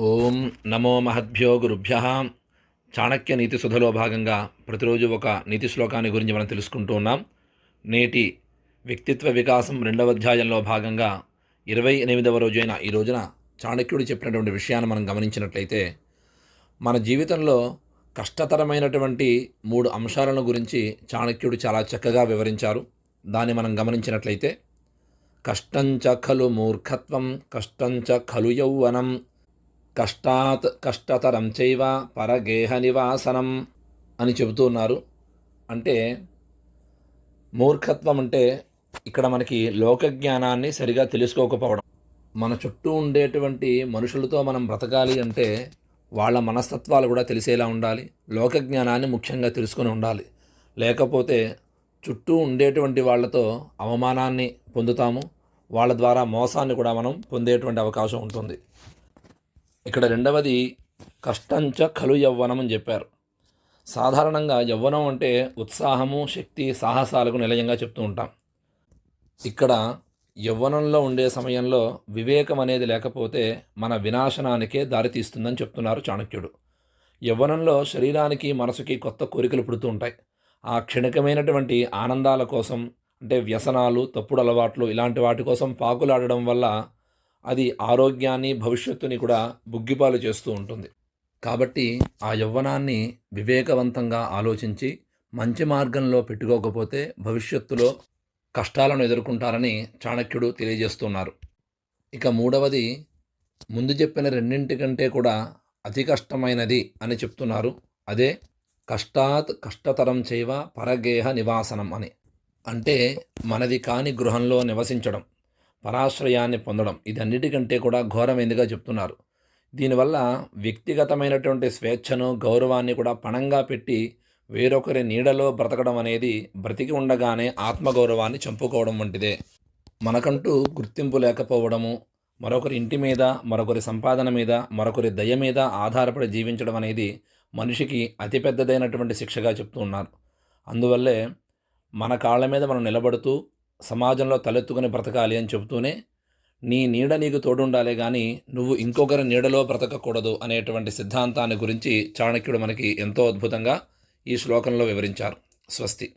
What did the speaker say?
ఓం నమో మహద్భ్యో గురుభ్యః. చాణక్య నీతి సుధలో భాగంగా ప్రతిరోజు ఒక నీతి శ్లోకాన్ని గురించి మనం తెలుసుకుంటూ ఉన్నాం. నేటి వ్యక్తిత్వ వికాసం 2వ అధ్యాయంలో భాగంగా 28వ రోజైన ఈ రోజున చాణక్యుడు చెప్పినటువంటి విషయాన్ని మనం గమనించినట్లయితే, మన జీవితంలో కష్టతరమైనటువంటి 3 అంశాలను గురించి చాణక్యుడు చాలా చక్కగా వివరించారు. దాన్ని మనం గమనించినట్లయితే, కష్టంచ ఖలు మూర్ఖత్వం, కష్టంచ ఖలు యౌవనం, కష్టాత్ కష్టతరం చైవ పరగేహ నివాసనం అని చెబుతూ ఉన్నారు. అంటే మూర్ఖత్వం అంటే ఇక్కడ మనకి లోకజ్ఞానాన్ని సరిగా తెలుసుకోకపోవడం. మన చుట్టూ ఉండేటువంటి మనుషులతో మనం బ్రతకాలి అంటే వాళ్ళ మనస్తత్వాలు కూడా తెలిసేలా ఉండాలి. లోకజ్ఞానాన్ని ముఖ్యంగా తెలుసుకొని ఉండాలి. లేకపోతే చుట్టూ ఉండేటువంటి వాళ్ళతో అవమానాన్ని పొందుతాము. వాళ్ళ ద్వారా మోసాన్ని కూడా మనం పొందేటువంటి అవకాశం ఉంటుంది. ఇక్కడ రెండవది కష్టంచ ఖలు యవ్వనం అని చెప్పారు. సాధారణంగా యవ్వనం అంటే ఉత్సాహము, శక్తి, సాహసాలకు నిలయంగా చెప్తూ ఉంటాం. ఇక్కడ యవ్వనంలో ఉండే సమయంలో వివేకం అనేది లేకపోతే మన వినాశనానికే దారితీస్తుందని చెప్తున్నారు చాణక్యుడు. యవ్వనంలో శరీరానికి, మనసుకి కొత్త కోరికలు పుడుతూ ఉంటాయి. ఆ క్షణికమైనటువంటి ఆనందాల కోసం, అంటే వ్యసనాలు, తప్పుడు అలవాట్లు, ఇలాంటి వాటి కోసం పాకులాడడం వల్ల అది ఆరోగ్యాన్ని, భవిష్యత్తుని కూడా బుగ్గిపాలు చేస్తూ ఉంటుంది. కాబట్టి ఆ యవ్వనాన్ని వివేకవంతంగా ఆలోచించి మంచి మార్గంలో పెట్టుకోకపోతే భవిష్యత్తులో కష్టాలను ఎదుర్కొంటారని చాణక్యుడు తెలియజేస్తున్నారు. ఇక మూడవది, ముందు చెప్పిన రెండింటికంటే కూడా అతి కష్టమైనది అని చెప్తున్నారు. అదే కష్టాత్ కష్టతరం చైవ పరగేహ నివాసనం అని. అంటే మనది కాని గృహంలో నివసించడం, పరాశ్రయాన్ని పొందడం, ఇదన్నిటికంటే కూడా ఘోరమైనదిగా చెప్తున్నారు. దీనివల్ల వ్యక్తిగతమైనటువంటి స్వేచ్ఛను, గౌరవాన్ని కూడా పణంగా పెట్టి వేరొకరి నీడలో బ్రతకడం అనేది బ్రతికి ఉండగానే ఆత్మగౌరవాన్ని చంపుకోవడం వంటిదే. మనకంటూ గుర్తింపు లేకపోవడము, మరొకరి ఇంటి మీద, మరొకరి సంపాదన మీద, మరొకరి దయ మీద ఆధారపడి జీవించడం అనేది మనిషికి అతిపెద్దదైనటువంటి శిక్షగా చెప్తూ ఉన్నారు. అందువల్లే మన కాళ్ళ మీద మనం నిలబడుతూ సమాజంలో తలెత్తుకుని బ్రతకాలి అని చెబుతూనే, నీ నీడ నీకు తోడుండాలే కానీ నువ్వు ఇంకొకరి నీడలో బ్రతకకూడదు అనేటువంటి సిద్ధాంతాన్ని గురించి చాణక్యుడు మనకి ఎంతో అద్భుతంగా ఈ శ్లోకంలో వివరించారు. స్వస్తి.